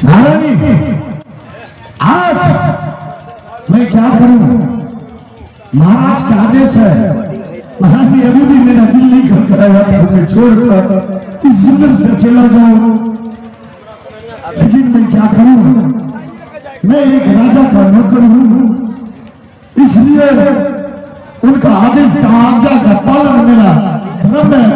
महारानी, आज मैं क्या करूं? महाराज का आदेश है। महारानी, अभी भी मेरा दिल नहीं खटखटाया था मैं छोड़कर इस जुल्म से चला जाऊं, लेकिन मैं क्या करूं? मैं एक राजा का नौकर हूं, इसलिए उनका आदेश का आज्ञा का पालन मेरा धर्म है।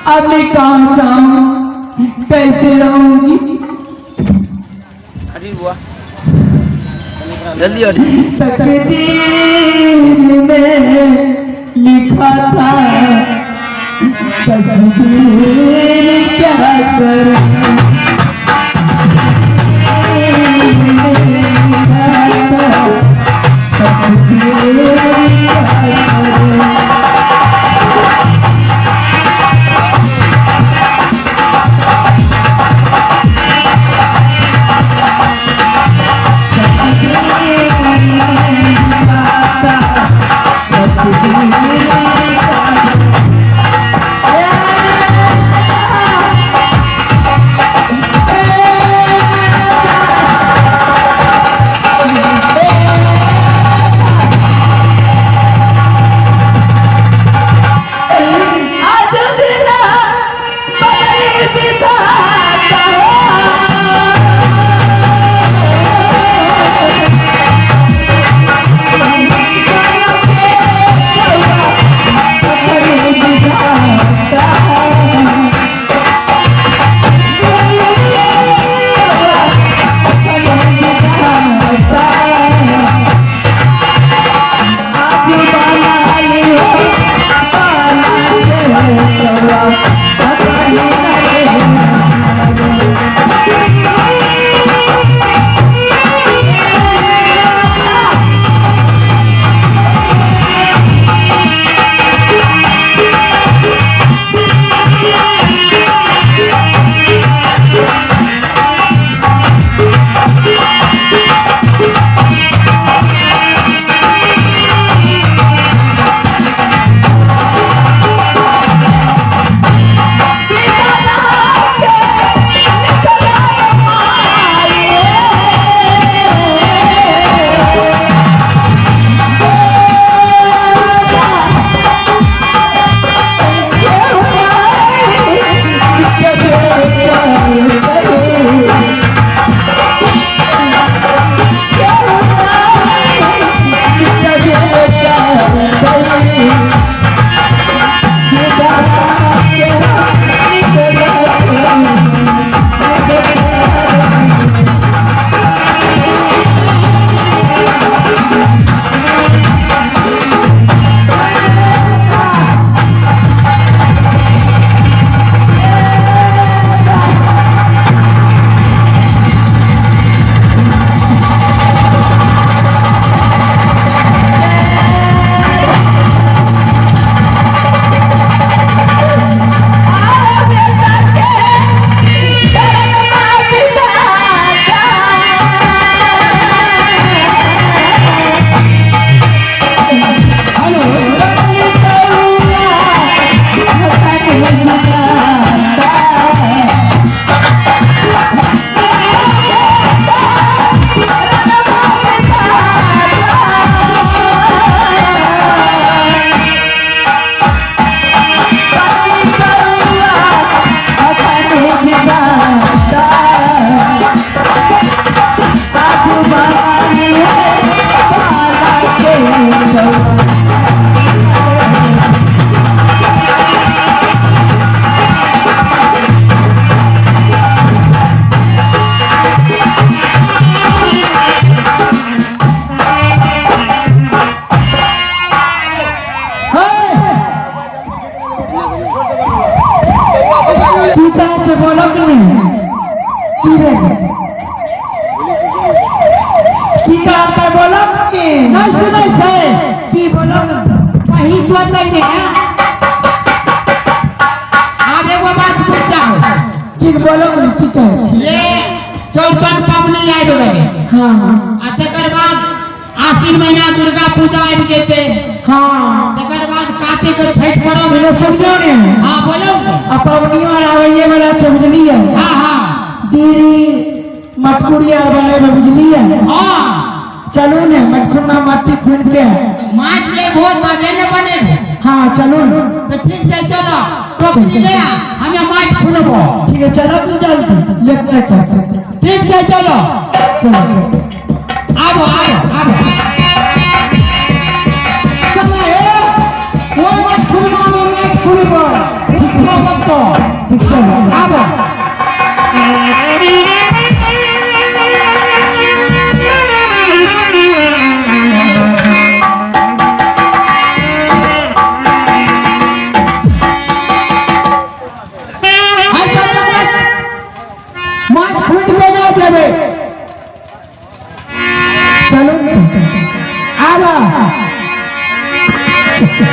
अब मैं कहाँ जाऊं, कैसे रहूंगी? तकदीर में लिखा था तकदीर क्या करे, नहीं सुनै छै की बोलो कहीं जोतै ने आब एगो बात बुझाओ की बोलो की कहै छी ये चौड़चन पाबनि आबि गेलै हाँ आ तकर बाद आश्विन महीना दुर्गा पूजा आबि जेतै हाँ तकर बाद कार्तिक छठ पर्व बोलो सुनियो ने हाँ बोलो आ पाबनियो आर आबैये वाला छै बुझलियै हाँ हाँ दीदी मटकुरी आर बनेबै बुझलियै हाँ चलू ने मटकुना माटी खुन के माटि लेबो तबे ने बनेबो हाँ चलू तो ठीक छै चलो टोकरी ले आ हमे माटि खुनबो ठीक है चलो जल्दी लेट नहीं करते ठीक छै चलो चलो आबो आबो आबो चलो हे वो माटि खुनबो माटि खुनबो ठीक हो तो ठीक चलो आबो माछ खुद के ले देवे चलो आबा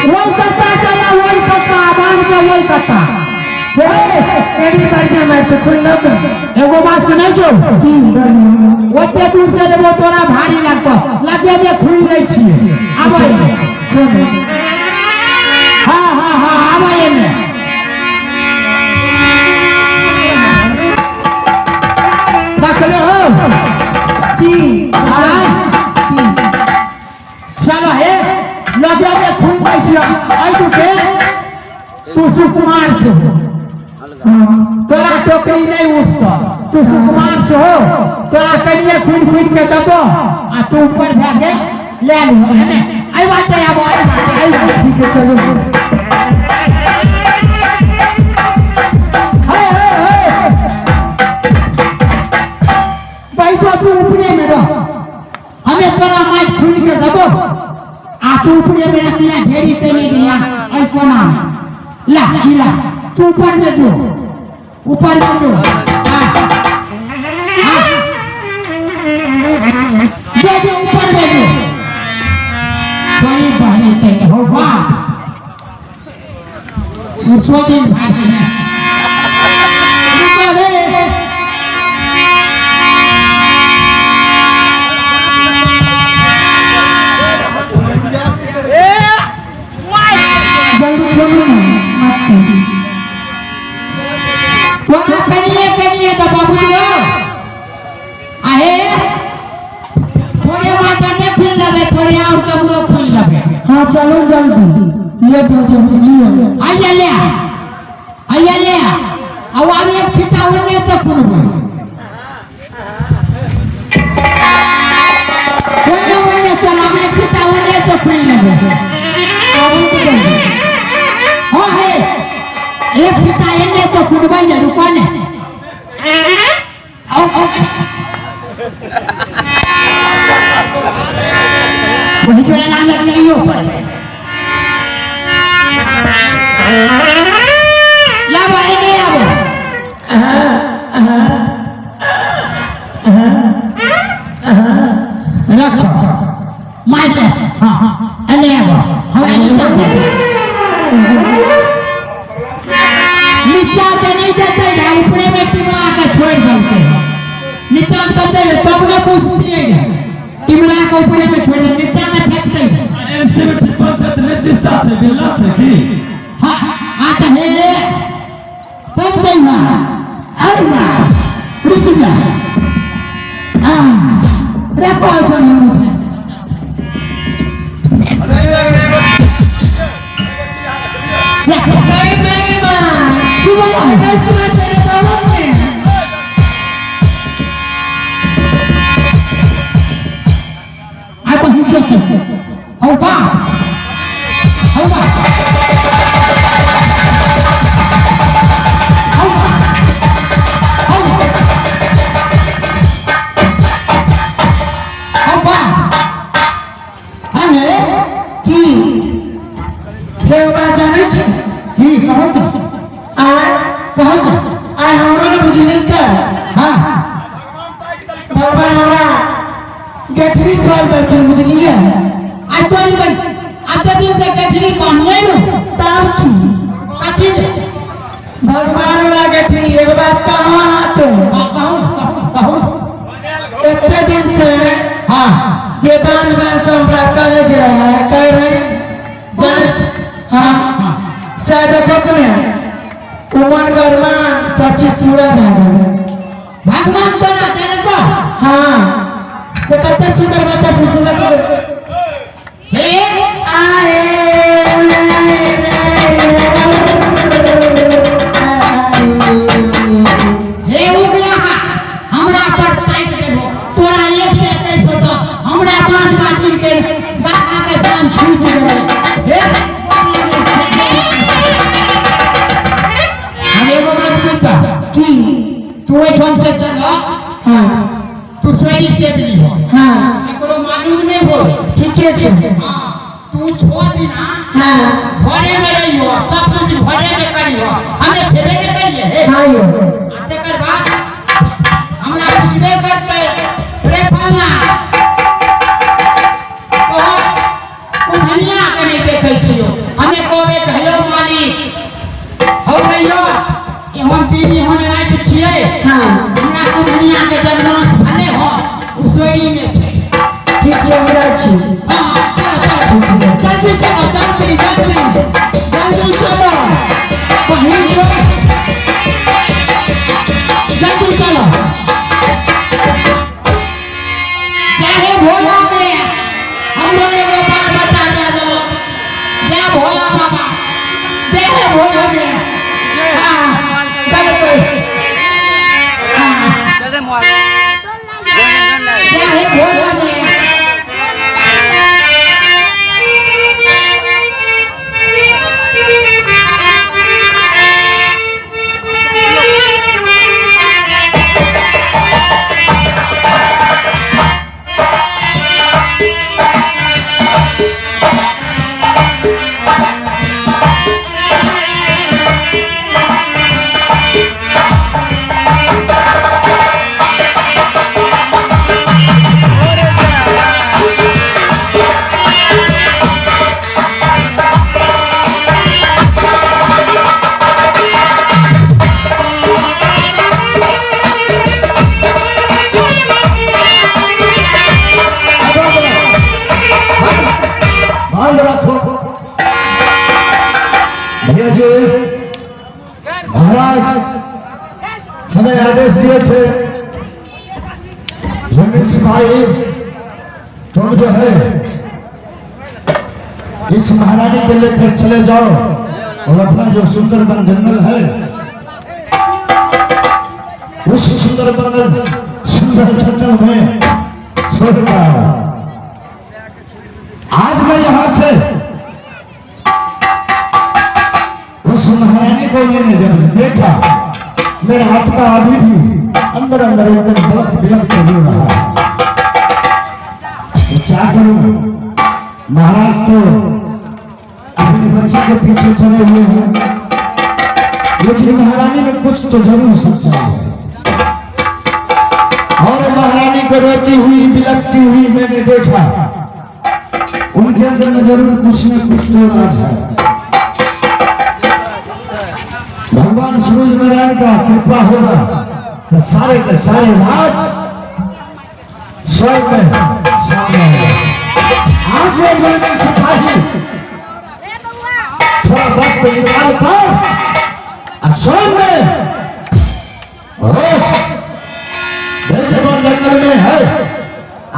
वही कत्ता चला वही कत्ता बांध के वही कत्ता एडी बढ़िया मैच खुल लग एगो बात सुनै छो की बढ़िया ओते दूर से देबो तोरा भारी लगतो लगे दे खुल लै छियै आबा कौन हाँ हाँ हाँ आबा एने देखले हो की आय की चलो हे लगे दे खुल दै छियै आई दुके तू सुकुमार छो तोरा टोकरी नहीं उठतो तू सुकुमार छो तोरा कनिए खुन खुन के दबो आ तू ऊपर जाके ले लिहो है ने आई बात है अब आई ठीक है चलो पैसा तू ऊपरे में रह हमें तोरा माइक खुन के दबो आ तू ऊपरे में रखिया ढेरी तेने दिया आई कोना ला इला तू ऊपर में जो ऊपर में जो जो जो ऊपर में जो बड़ी बहनी तेने हो बाप उसो दिन भागी ने रुको रे जल्दी खोलो ना मत तोरा कनिए तो बाबू दियो आहे थोड़े माता ने खुल लबे थोड़े और कमरो खुल लबे हाँ चलो जल्दी लेट हो बुझलिए आइया ले अब आवे एक छिटा होने से खुलबो वन्ने चला में एक छिटा होने से खुल लबे हो है एक छिटा एने से खुलबै ने रुको ने आओ वही जो नाम लियो पर ला भाई ने आबो रखो माइक हां एने आबो हमरा नीचा नीचा के नहीं देते रे ऊपरे में टिमला के छोड़ देते नीचा देते रे तब ना पूछते रे टिमला के ऊपरे में छोड़ दे नीचा में फेंकते रे अरे 75 ने जिसा से दिला से की हां आता है तब दे ना अरे ना रुक जा रे कौन कौन तू बोला ऐसे में तेरे दालों में आता हूँ चेक हो बात गठरी खोल कर बुझलिए आज तो नहीं बन आज तो दिन से गठरी बनने नो तब की काची दे भगवान वाला गठरी एक बात कहाँ तुम कहूँ एक दिन से हाँ जे बान बान संभरा कॉलेज रहा कह रहे जांच हाँ शायद देखो कि उमन कर्मा सब चीज पूरा था भगवान तो ना तेरे को हाँ तो कितना सुंदर बच्चा सुंदर हे हे उगला हमरा पर ताक देबो तोरा एक से 21 होतो हमरा 5 दिन के गाथा के जान छूट गेलै हे हम एगो बात पूछता की तू एठन से चल हाँ तू स्वेरी से भी हो हाँ एकरो मालूम नहीं हो ठीक है हां तू 6 दिन हाँ घरे में रहियो सब कुछ घरे में करियो हमें छेबे के करिए हे हाँ यो आते कर बात हमरा पूछबे करते रे फलना तो कुम्हनिया के नहीं देखै छियो हमें कहबे हेलो मालिक हो रहियो ई हम दीदी होने रात छियै हाँ हमरा कुम्हनिया के जन्मांश भले हो उसोरी में छै ठीक है मेरा छी हां चलो जल्दी चलो जल्दी जल्दी जल्दी चलो पहिल को जल्दी चलो चाहे भोला में हमरो एगो बाल बच्चा दे दलो जय भोला बाबा जय भोला में हां चलो हां चल रे मोबाइल जय भोला में ध्यान रखो भैया जी महाराज हमें आदेश दिए थे जमीन सिपाही तुम जो है इस महारानी को लेकर चले जाओ और अपना जो सुंदरबन जंगल है उस सुंदर जंगल में छोड़ आओ। आज मैं यहां से उस महारानी को मैंने जब देखा मेरे हाथ का अभी भी अंदर अंदर एकदम बहुत बिलक कर रहा है। तो क्या करूं महाराज तो अपने बच्चे के पीछे पड़े हुए हैं, लेकिन महारानी में कुछ तो जरूर सच्चाई है। और महारानी को रोती हुई बिलकती हुई मैंने देखा, उनके अंदर में जरूर कुछ न कुछ तो राज है। भगवान सूरज नारायण का कृपा होगा तो सारे के सारे राज स्वयं में सामने आएगा। आज वो जमीन सिपाही थोड़ा वक्त निकाल कर स्वयं में रोज बेजबान जंगल में है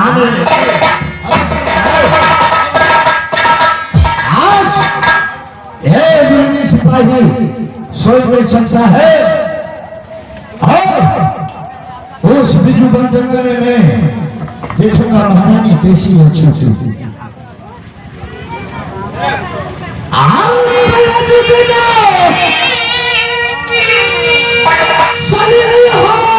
आने आज ये जमीन सिपाही सोच में चलता है और उस बिजुबन जंगल में मैं देखूंगा महारानी कैसी है छोटी। चली रही हो